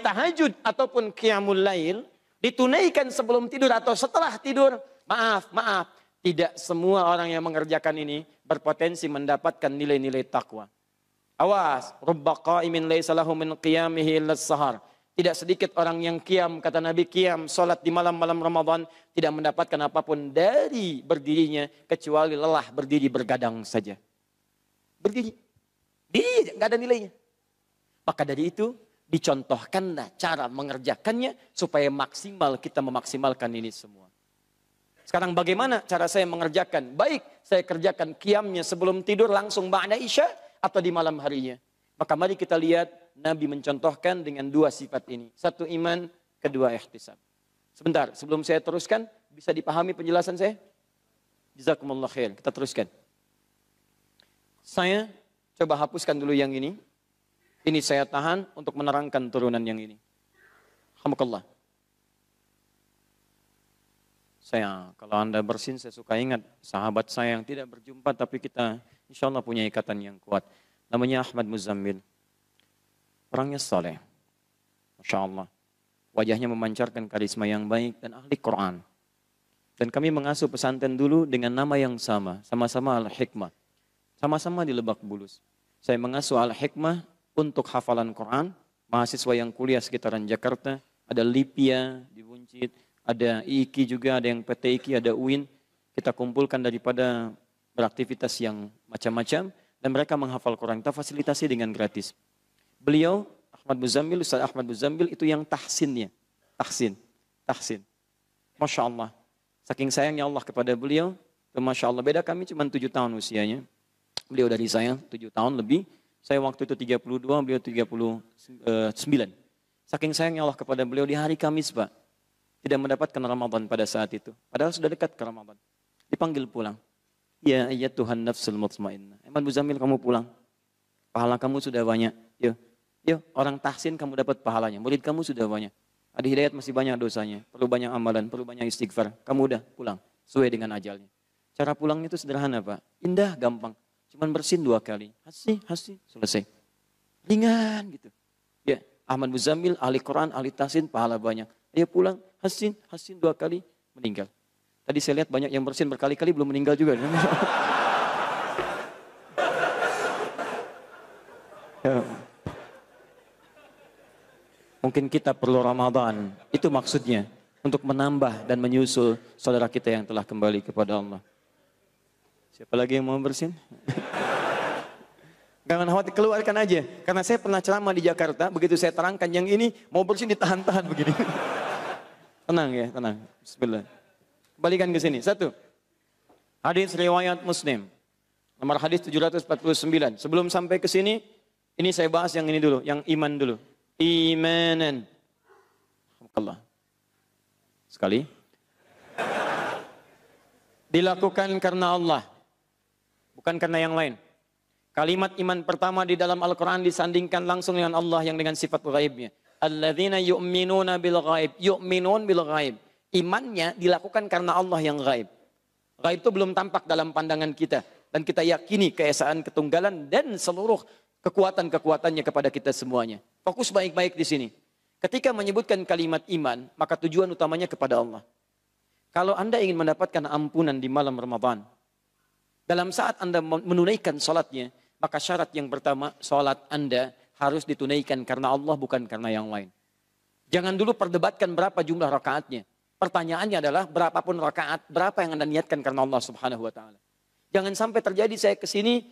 tahajud ataupun qiyamul lail ditunaikan sebelum tidur atau setelah tidur, maaf, tidak semua orang yang mengerjakan ini berpotensi mendapatkan nilai-nilai takwa. Awas, rubba qa'imin laisa lahu min qiyamihi illa sahar. Tidak sedikit orang yang qiyam, kata Nabi, qiyam, salat di malam-malam Ramadan, tidak mendapatkan apapun dari berdirinya kecuali lelah berdiri bergadang saja. Berdiri. Diri enggak ada nilainya. Maka dari itu dicontohkanlah cara mengerjakannya supaya maksimal kita memaksimalkan ini semua. Sekarang bagaimana cara saya mengerjakan? Baik, saya kerjakan qiyamnya sebelum tidur langsung ba'da isya atau di malam harinya. Maka mari kita lihat Nabi mencontohkan dengan dua sifat ini. Satu iman, kedua ihtisab. Sebentar, sebelum saya teruskan, bisa dipahami penjelasan saya? Jazakumullah khair. Kita teruskan. Saya coba hapuskan dulu yang ini. Ini saya tahan untuk menerangkan turunan yang ini. Alhamdulillah. Kalau Anda bersin, saya suka ingat sahabat saya yang tidak berjumpa, tapi kita insya Allah punya ikatan yang kuat. Namanya Ahmad Muzammil. Orangnya saleh. Masya Allah. Wajahnya memancarkan karisma yang baik dan ahli Quran. Dan kami mengasuh pesantren dulu dengan nama yang sama. Sama-sama Al-Hikmah. Sama-sama di Lebak Bulus. Saya mengasuh Al-Hikmah untuk hafalan Quran. Mahasiswa yang kuliah sekitaran Jakarta. Ada Lipia di Buncit. Ada IIKI juga, ada yang PT IIKI, ada UIN. Kita kumpulkan daripada beraktivitas yang macam-macam. Dan mereka menghafal Quran. Kita fasilitasi dengan gratis. Beliau, Ustaz Ahmad Muzammil, itu yang tahsinnya. Tahsin. Masya Allah. Saking sayangnya Allah kepada beliau. Masya Allah, beda kami cuma 7 tahun usianya. Beliau dari saya 7 tahun lebih. Saya waktu itu 32, beliau 39. Saking sayangnya Allah kepada beliau di hari Kamis, Pak. Tidak mendapatkan Ramadan pada saat itu. Padahal sudah dekat ke Ramadan. Dipanggil pulang. Ya Tuhan nafsul mutmainnah. Ahmad Muzammil, kamu pulang. Pahala kamu sudah banyak. Yo, orang tahsin kamu dapat pahalanya. Murid kamu sudah banyak. Adi Hidayat masih banyak dosanya. Perlu banyak amalan, perlu banyak istighfar. Kamu udah pulang. Sesuai dengan ajalnya. Cara pulangnya itu sederhana, Pak. Indah, gampang. Cuman bersin 2 kali. Hasi, selesai. Ringan gitu. Ya, Ahmad Muzammil, ahli Quran, ahli tahsin, pahala banyak. Dia pulang, hasin 2 kali, meninggal. Tadi saya lihat banyak yang bersin berkali-kali belum meninggal juga. Ya. Mungkin kita perlu Ramadan, itu maksudnya. Untuk menambah dan menyusul saudara kita yang telah kembali kepada Allah. Siapa lagi yang mau bersin? Jangan khawatir, keluarkan aja. Karena saya pernah ceramah di Jakarta, begitu saya terangkan yang ini, mau bersin ditahan-tahan begini. Tenang ya, tenang. Bismillah. Kembalikan ke sini. 1. Hadis riwayat Muslim. Nomor hadis 749. Sebelum sampai ke sini, ini saya bahas yang ini dulu, yang iman dulu. Imanan. Alhamdulillah. Sekali. Dilakukan karena Allah. Bukan karena yang lain. Kalimat iman pertama di dalam Al-Quran disandingkan langsung dengan Allah yang dengan sifat ghaibnya. Alladzina yu'minuna bil ghaib. Yu'minun bil ghaib. Imannya dilakukan karena Allah yang ghaib. Ghaib itu belum tampak dalam pandangan kita. Dan kita yakini keesaan ketunggalan dan seluruh kekuatan-kekuatannya kepada kita semuanya. Fokus baik-baik di sini. Ketika menyebutkan kalimat iman, maka tujuan utamanya kepada Allah. Kalau Anda ingin mendapatkan ampunan di malam Ramadan, dalam saat Anda menunaikan salatnya, maka syarat yang pertama, salat Anda harus ditunaikan karena Allah, bukan karena yang lain. Jangan dulu perdebatkan berapa jumlah rakaatnya. Pertanyaannya adalah berapapun rakaat, berapa yang Anda niatkan karena Allah Subhanahu wa taala. Jangan sampai terjadi saya ke sini,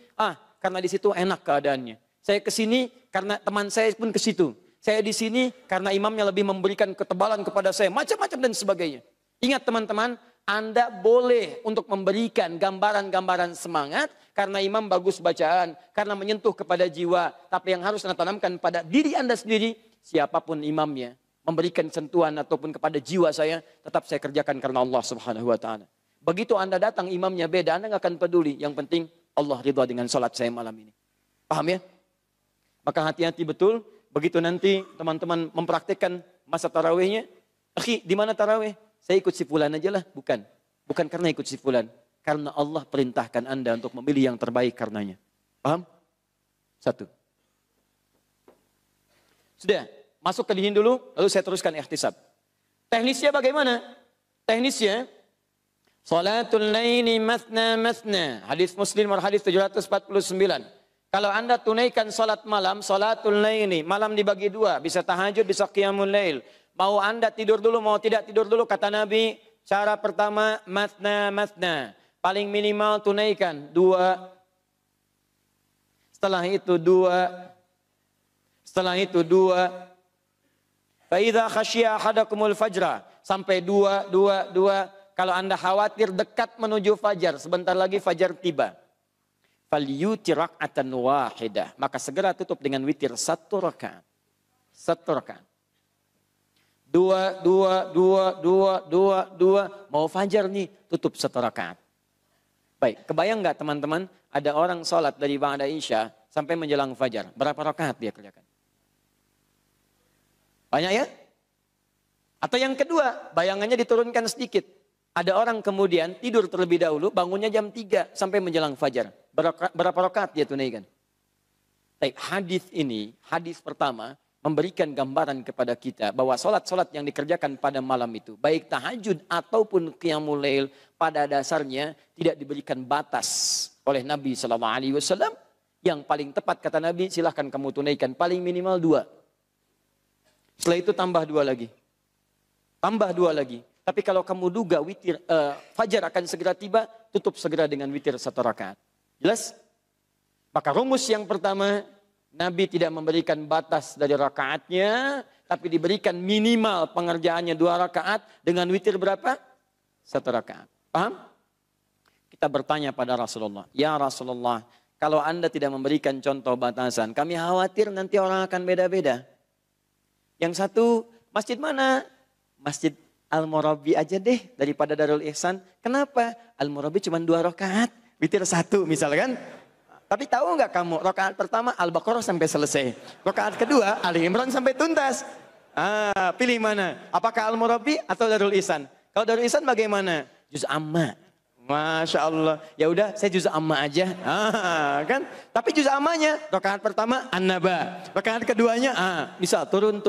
karena di situ enak keadaannya. Saya ke sini karena teman saya pun ke situ. Saya di sini karena imamnya lebih memberikan ketebalan kepada saya, macam-macam dan sebagainya. Ingat teman-teman, Anda boleh untuk memberikan gambaran-gambaran semangat karena imam bagus bacaan, karena menyentuh kepada jiwa. Tapi yang harus Anda tanamkan pada diri Anda sendiri, siapapun imamnya, memberikan sentuhan ataupun kepada jiwa saya, tetap saya kerjakan karena Allah Subhanahu wa taala. Begitu Anda datang imamnya beda, Anda nggak akan peduli. Yang penting Allah ridha dengan salat saya malam ini. Paham ya? Maka hati-hati betul. Begitu nanti teman-teman mempraktikkan masa tarawihnya, akhi, di mana tarawih? Saya ikut si fulan aja lah. Bukan karena ikut si fulan. Karena Allah perintahkan Anda untuk memilih yang terbaik karenanya. Paham? 1. Sudah. masuk ke dinding dulu, lalu saya teruskan ihtisab. Teknisnya bagaimana? Teknisnya, salatul laili mathna mathna. Hadis Muslim hadis 749. Kalau Anda tunaikan salat malam, salatul laili, malam dibagi dua, bisa tahajud, bisa qiyamul lail. Mau Anda tidur dulu, mau tidak tidur dulu, kata Nabi, cara pertama mathna mathna. Paling minimal tunaikan 2. Setelah itu 2. Setelah itu 2. Fa idza khasyiya ahadakumul fajra, sampai 2. Kalau Anda khawatir dekat menuju fajar, sebentar lagi fajar tiba. Falyutir rak'atan wahidah, maka segera tutup dengan witir 1 rakaat. 1 rakaat. 2. Mau fajar nih, tutup 1 rakaat. Baik, kebayang nggak teman-teman, ada orang sholat dari ba'da isya sampai menjelang fajar. Berapa rakaat dia kerjakan? Banyak ya? Atau yang kedua, bayangannya diturunkan sedikit. Ada orang kemudian tidur terlebih dahulu, bangunnya jam 3 sampai menjelang fajar. Berapa rakaat dia tunaikan? Baik, hadis ini, hadis pertama, memberikan gambaran kepada kita bahwa sholat-sholat yang dikerjakan pada malam itu, baik tahajud ataupun qiyamul lail, pada dasarnya tidak diberikan batas oleh Nabi SAW. Yang paling tepat kata Nabi, silahkan kamu tunaikan paling minimal 2. Setelah itu tambah 2 lagi. Tambah 2 lagi. Tapi kalau kamu duga witir, fajar akan segera tiba, tutup segera dengan witir 1 rakaat. Jelas? Maka rumus yang pertama, Nabi tidak memberikan batas dari rakaatnya, tapi diberikan minimal pengerjaannya 2 rakaat dengan witir berapa? 1 rakaat. Paham? Kita bertanya pada Rasulullah, ya Rasulullah, kalau Anda tidak memberikan contoh batasan, kami khawatir nanti orang akan beda-beda. Yang satu, masjid mana? Masjid Al-Murabi aja deh daripada Darul Ihsan. Kenapa? Al-Murabi cuma 2 rakaat, witir 1 misalkan. Tapi tahu nggak kamu, rakaat pertama Al-Baqarah sampai selesai. Rakaat kedua Ali Imran sampai tuntas. Pilih mana? Apakah Al-Murabi atau Darul Ihsan? Kalau Darul Ihsan bagaimana? Juz amma. Masya Allah. Ya udah, saya juz amma aja. Kan? Tapi juz ammanya, rakaat pertama An-Naba. Rakaat keduanya, bisa turun.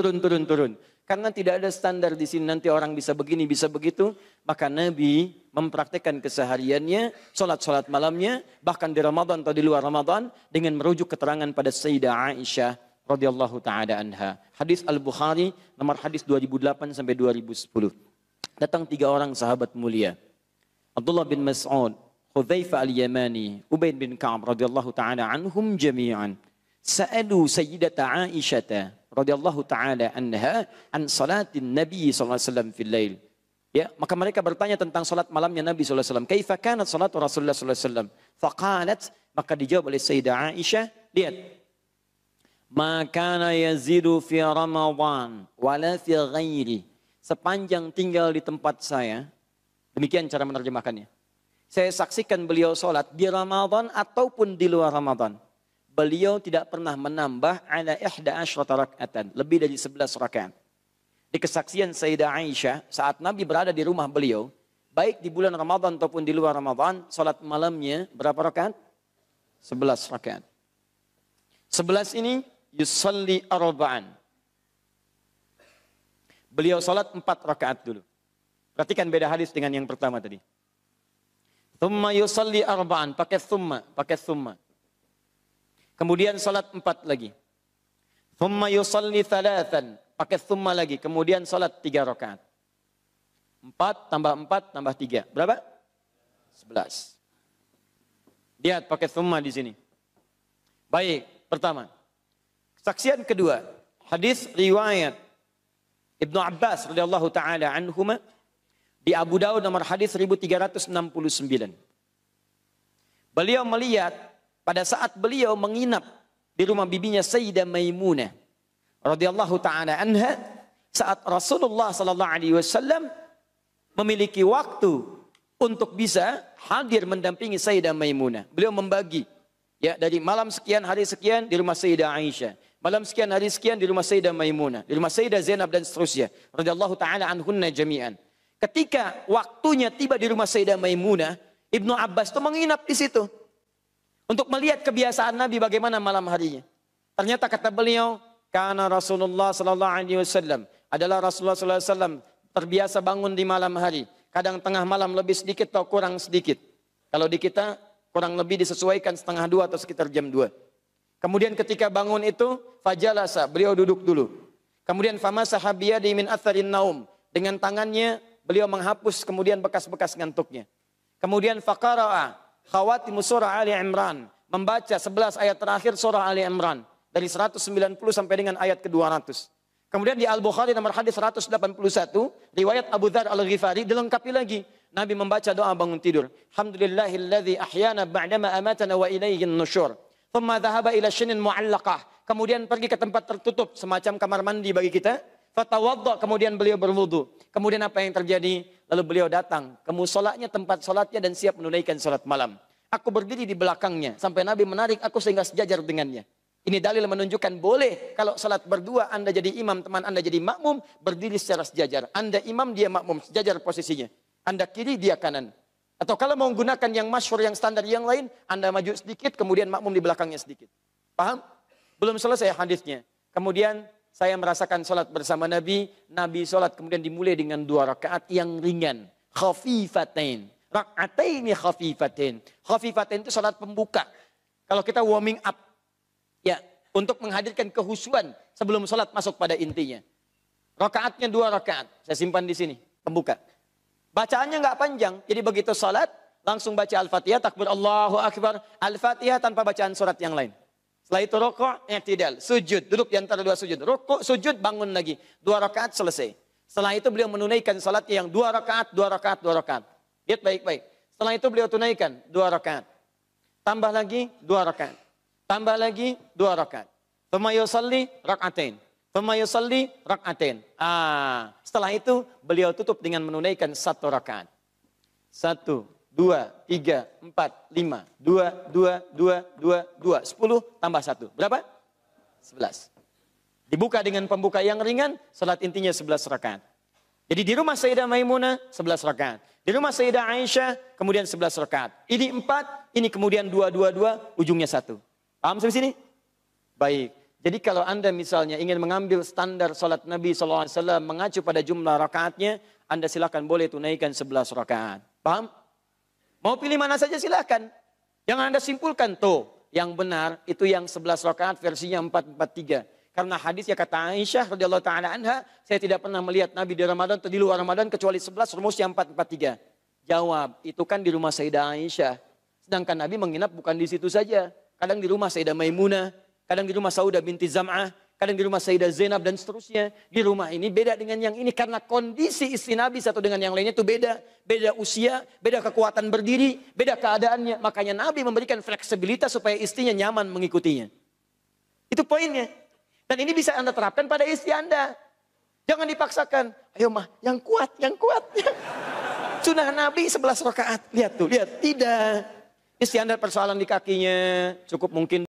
Karena tidak ada standar di sini, nanti orang bisa begini, bisa begitu. Maka Nabi mempraktekkan kesehariannya, sholat malamnya, bahkan di Ramadan atau di luar Ramadan, dengan merujuk keterangan pada Sayyidah Aisyah radhiyallahu ta'ala anha. Hadis Al-Bukhari, nomor hadis 2008 sampai 2010. Datang 3 orang sahabat mulia. Abdullah bin Mas'ud, Hudzaifah al-Yamani, Ubaid bin Ka'ab radhiyallahu ta'ala anhum jami'an. Sa'alu Sayyidata Aisyah radhiyallahu ta'ala anha an salatin Nabi sallallahu alaihi wasallam fil lail. Ya, maka mereka bertanya tentang salat malamnya Nabi sallallahu alaihi wasallam. Kaifa kanat salatu Rasulullah sallallahu alaihi wasallam? Faqalat, maka dijawab oleh Sayyidah Aisyah, lihat. Ma kana yazidu fi Ramadan wala fi ghairi. Sepanjang tinggal di tempat saya, demikian cara menerjemahkannya. Saya saksikan beliau salat di Ramadan ataupun di luar Ramadan. Beliau tidak pernah menambah ala 11 rakaatan, lebih dari 11 rakaat. Di kesaksian Sayyidah Aisyah, saat Nabi berada di rumah beliau, baik di bulan Ramadan ataupun di luar Ramadan, salat malamnya berapa rakaat? 11 rakaat. 11 ini yusalli arba'an. Beliau salat 4 rakaat dulu. Perhatikan beda hadis dengan yang pertama tadi. Thumma yusalli arba'an, pakai thumma. Kemudian salat 4 lagi. Thumma yusalli thalathan, pakai thumma lagi. Kemudian salat 3 rakaat. 4 tambah 4 tambah 3. Berapa? 11. Lihat pakai thumma di sini. Baik, pertama. Saksian kedua, hadis riwayat Ibnu Abbas radhiyallahu taala anhuma di Abu Daud nomor hadis 1369. Beliau melihat pada saat beliau menginap di rumah bibinya Sayyidah Maimunah radhiyallahu taala anha, saat Rasulullah sallallahu alaihi wasallam memiliki waktu untuk bisa hadir mendampingi Sayyidah Maimunah. Beliau membagi ya dari malam sekian hari sekian di rumah Sayyidah Aisyah, malam sekian hari sekian di rumah Sayyidah Maimunah, di rumah Sayyidah Zainab dan seterusnya radhiyallahu taala anhunna jami'an. Ketika waktunya tiba di rumah Sayyidah Maimunah, Ibnu Abbas itu menginap di situ untuk melihat kebiasaan Nabi bagaimana malam harinya. Ternyata kata beliau, Karena Rasulullah sallallahu alaihi wasallam adalah Rasulullah sallallahu alaihi wasallam terbiasa bangun di malam hari. Kadang tengah malam lebih sedikit atau kurang sedikit. Kalau di kita kurang lebih disesuaikan 1:30 atau sekitar jam 2. Kemudian ketika bangun itu fajalasa, beliau duduk dulu. Kemudian famasaha biyadi min atharin naum, dengan tangannya beliau menghapus kemudian bekas-bekas ngantuknya. Kemudian faqara'a khawatimu surah Ali Imran, membaca 11 ayat terakhir surah Ali Imran dari 190 sampai dengan ayat ke-200. Kemudian di Al-Bukhari nomor hadis 181, riwayat Abu Dzar Al-Ghifari dilengkapi lagi. Nabi membaca doa bangun tidur. Alhamdulillahilladzi ahyana ba'dama amatana wa ilaihin nusyur. Thumma dhahaba ila shinin mu'allaqah. Kemudian pergi ke tempat tertutup semacam kamar mandi bagi kita. Fatawadda, kemudian beliau berwudu. Kemudian apa yang terjadi? Lalu beliau datang ke musolanya, tempat solatnya, dan siap menunaikan solat malam. Aku berdiri di belakangnya sampai Nabi menarik aku sehingga sejajar dengannya. Ini dalil menunjukkan boleh kalau salat berdua, Anda jadi imam, teman Anda jadi makmum, berdiri secara sejajar. Anda imam, dia makmum, sejajar posisinya. Anda kiri, dia kanan. Atau kalau mau menggunakan yang masyhur, yang standar yang lain, Anda maju sedikit, kemudian makmum di belakangnya sedikit. Paham? Belum selesai hadisnya. Kemudian saya merasakan salat bersama Nabi. Nabi salat kemudian dimulai dengan 2 rakaat yang ringan. Khafifatain. Rak'ataini khafifatain. Khafifatain itu salat pembuka. Kalau kita warming up. Ya, untuk menghadirkan kehusuan sebelum salat masuk pada intinya. Rakaatnya 2 rakaat. Saya simpan di sini. Pembuka. Bacaannya nggak panjang. Jadi begitu salat, langsung baca Al-Fatihah, takbir Allahu Akbar. Al-Fatihah tanpa bacaan surat yang lain. Setelah itu rukuk, i'tidal, sujud, duduk di antara 2 sujud. Rukuk, sujud, bangun lagi. 2 rakaat selesai. Setelah itu beliau menunaikan salatnya yang 2 rakaat, 2 rakaat, 2 rakaat. Lihat baik-baik. Setelah itu beliau tunaikan 2 rakaat. Tambah lagi 2 rakaat. Tambah lagi 2 rakaat. Tsumma yusalli rak'atain. Tsumma yusalli rak'atain. Setelah itu beliau tutup dengan menunaikan 1 rakaat. 1, 2, 3, 4, 5, 2, 2, 2, 2, 2, 10 tambah 1. Berapa? 11. Dibuka dengan pembuka yang ringan, salat intinya 11 rakaat. Jadi di rumah Sayyidah Maimunah 11 rakaat. Di rumah Sayyidah Aisyah kemudian 11 rakaat. Ini 4, ini kemudian 2, 2, 2, ujungnya 1. Paham sampai sini? Baik. Jadi kalau Anda misalnya ingin mengambil standar salat Nabi SAW mengacu pada jumlah rakaatnya, Anda silakan boleh tunaikan 11 rakaat. Paham? Mau pilih mana saja silakan. Jangan Anda simpulkan tuh. Yang benar itu yang 11 rakaat versinya 443. Karena hadisnya kata Aisyah radhiyallahu taala anha, saya tidak pernah melihat Nabi di Ramadan atau di luar Ramadan kecuali 11 rumusnya 443. Jawab, itu kan di rumah Sayyidah Aisyah. Sedangkan Nabi menginap bukan di situ saja. Kadang di rumah Sayyidah Maimunah, kadang di rumah Saudah binti Zam'ah, kadang di rumah Sayyidah Zainab dan seterusnya. Di rumah ini beda dengan yang ini karena kondisi istri Nabi satu dengan yang lainnya itu beda. Beda usia, beda kekuatan berdiri, beda keadaannya. Makanya Nabi memberikan fleksibilitas supaya istrinya nyaman mengikutinya. Itu poinnya. Dan ini bisa Anda terapkan pada istri Anda. Jangan dipaksakan. Ayo mah, yang kuat, yang kuat. Sunnah Nabi 11 rakaat. Lihat tuh, lihat. Tidak. Istri Anda persoalan di kakinya, cukup mungkin